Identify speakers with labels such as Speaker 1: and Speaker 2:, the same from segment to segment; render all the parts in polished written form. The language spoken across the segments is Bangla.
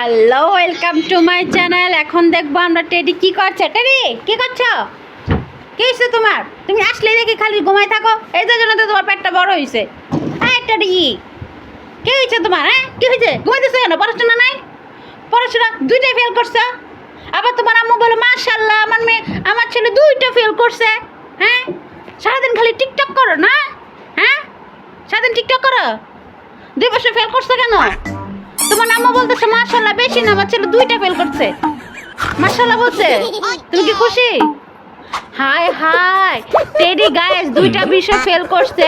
Speaker 1: Hello, welcome to my channel. এখন দেখবো আমরা টেডি কি করছে। টেডি কি করছো? কি হয়েছে তোমার? তুমি আসলে দেখি খালি ঘুমাই থাকো, এই জন্য তো তোমার পেটটা বড় হয়েছে। হ্যাঁ টেডি, কি হয়েছে তোমার? হ্যাঁ কি হয়েছে? ঘুমাইতেছো কেন? পড়াশোনা নাই? পড়াশোনা দুইটাই ফেল করছো। আবার তোমার আম্মু বলে মাশাআল্লাহ আমার মেয়ে, আমার ছেলে দুইটা ফেল করছে। হ্যাঁ সারাদিন খালি টিকটক করো না? হ্যাঁ সারাদিন টিকটক করো, 2 বছর ফেল করছো কেন? তোমার আম্মু বলতেছে মাশাআল্লাহ, বেশি না, আমার ছেলে দুইটা ফেল করছে। মাশাআল্লাহ বলছে, তুমি কি খুশি? হাই হাই টেডি গাইস দুইটা বিষয় ফেল করছে,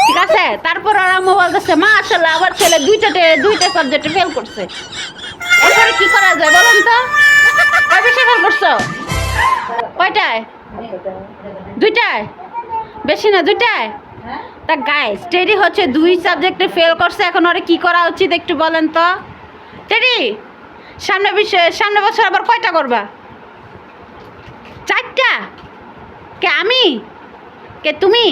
Speaker 1: ঠিক আছে? তারপর আর আম্মু বলতেছে মাশাআল্লাহ আমার ছেলে দুইটা সাবজেক্টে ফেল করছে। এরপরে কি করা যায় বলেন তো? কয় বিষয় ফেল করছো? কয়টায়? দুইটায়? বেশি না, দুইটায়? তা গাইস টেডি হচ্ছে 2 সাবজেক্টে ফেল করছে। এখন ওরা কি করা উচিত একটু বলেন তো? টেডি সামনে বছর আবার কয়টা করবা? 4টা? কে আমি? কে তুমি?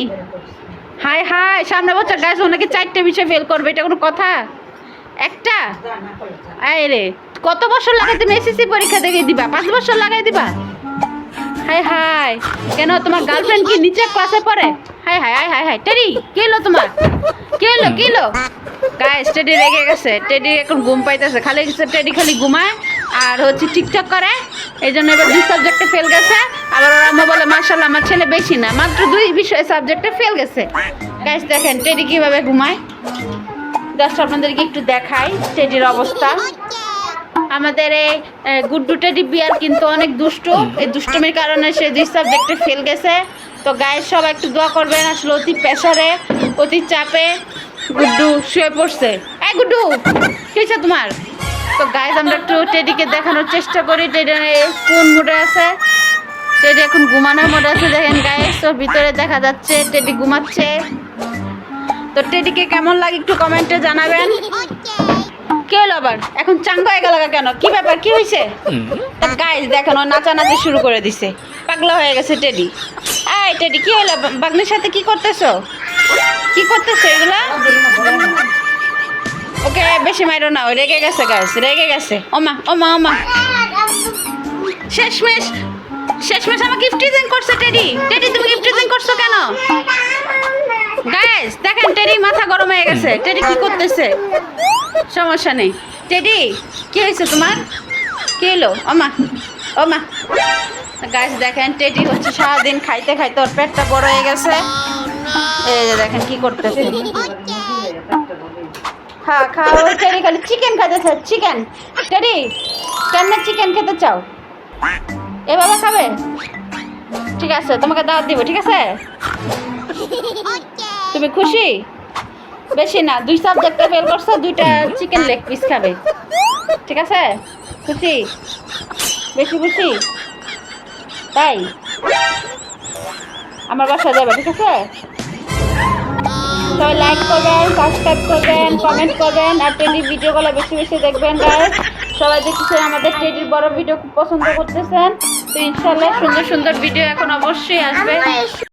Speaker 1: হাই হাই সামনে বছর গাইস ওনাকে 4টে বিষয় ফেল করবে, এটা কোনো কথা? একটা? এই রে, কত বছর লাগাই তুমি এসএসসি পরীক্ষা দেখে দিবা? 5 বছর লাগাই দিবা? হাই হাই, কেন তোমার গার্লফ্রেন্ড কি নিচে ক্লাসে পড়ে? High high high high high teddy কি হলো তোমার? কি হলো? গাইস টেডি রেগে গেছে, টেডি এখন ঘুম পাইতেছে, খালি টেডি খালি ঘুমায় আর হচ্ছে টিকটক করে, এই জন্য এবার 2 সাবজেক্টে ফেল গেছে। আবার ওর আম্মা বলে মাশাআল্লাহ আমার ছেলে বেশি না, মাত্র 2 বিষয় সাবজেক্টে ফেল গেছে। গাইস দেখেন টেডি কিভাবে ঘুমায়, জাস্ট আপনাদেরকে একটু দেখাই টেডির অবস্থা। আমাদের এই গুড্ডু টেডি বিয়ার কিন্তু অনেক দুষ্টু, এই দুষ্টুমির কারণে সে 2 সাবজেক্টে ফেল গেছে। তো গাইস সবাই একটু দোয়া করবেন, আসলে অতি প্রেসারে অতি চাপে গুড্ডু শুয়ে পড়ছে। এই গুড্ডু কি হয়েছে তোমার? তো গাইস আমরা একটু টেডিকে দেখানোর চেষ্টা করি টেডি কোন মুডে আছে। টেডি এখন ঘুমানোর মুডে আছে, দেখেন গাইস ওর ভিতরে দেখা যাচ্ছে টেডি ঘুমাচ্ছে। তো টেডিকে কেমন লাগে একটু কমেন্টে জানাবেন। কে হলো আবার? এখন চাঙ্গা হয়ে গেল কেন? কি ব্যাপার, কি হয়েছে? তা গাইস দেখেন ও নাচানাচি শুরু করে দিছে, পাগলা হয়ে গেছে টেডি। এই টেডি কি হলো? বাগনির সাথে কি করতেছো? এগুলা? ওকে বেশি মাইরো না, ও রেগে গেছে গাইস, রেগে গেছে। ওমা শেষমেশ আমাকে ইফটিজিং করছে টেডি তুমি ইফটিজিং করছো কেন? গাইস দেখেন টেডি মাথা গরম হয়ে গেছে, টেডি কি করতেছে? সমস্যা নেই। টেডি কি হয়েছে তোমার? কি হলো? ওমা গাইস দেখেন টেডি হচ্ছে সারাদিন খাইতে খাইতে ওর পেটটা বড় হয়ে গেছে। এই যে দেখেন কি করতেছে। হ্যাঁ খাও, টেডি খালি চিকেন খাইতেছে। চিকেন টেডি কেন চিকেন খেতে চাও? এভাবে খাবে? ঠিক আছে তোমাকে দাওয়াত দিব, ঠিক আছে? তুমি খুশি? বেশি না, 2 সাবজেক্টে ফেল করছো, 2টা চিকেন লেগ পিস খাবে, ঠিক আছে? খুশি? বেশি খুশি? তাই আমার বাসায় যাবে, ঠিক আছে? সবাই লাইক করবেন, সাবস্ক্রাইব করবেন, কমেন্ট করবেন আর টেডির ভিডিওগুলো বেশি বেশি দেখবেন গাইস। সবাই দেখতেছেন আমাদের টেডির বড় ভিডিও খুব পছন্দ করতেছেন, তো ইনশাআল্লাহ সুন্দর সুন্দর ভিডিও এখন অবশ্যই আসবে।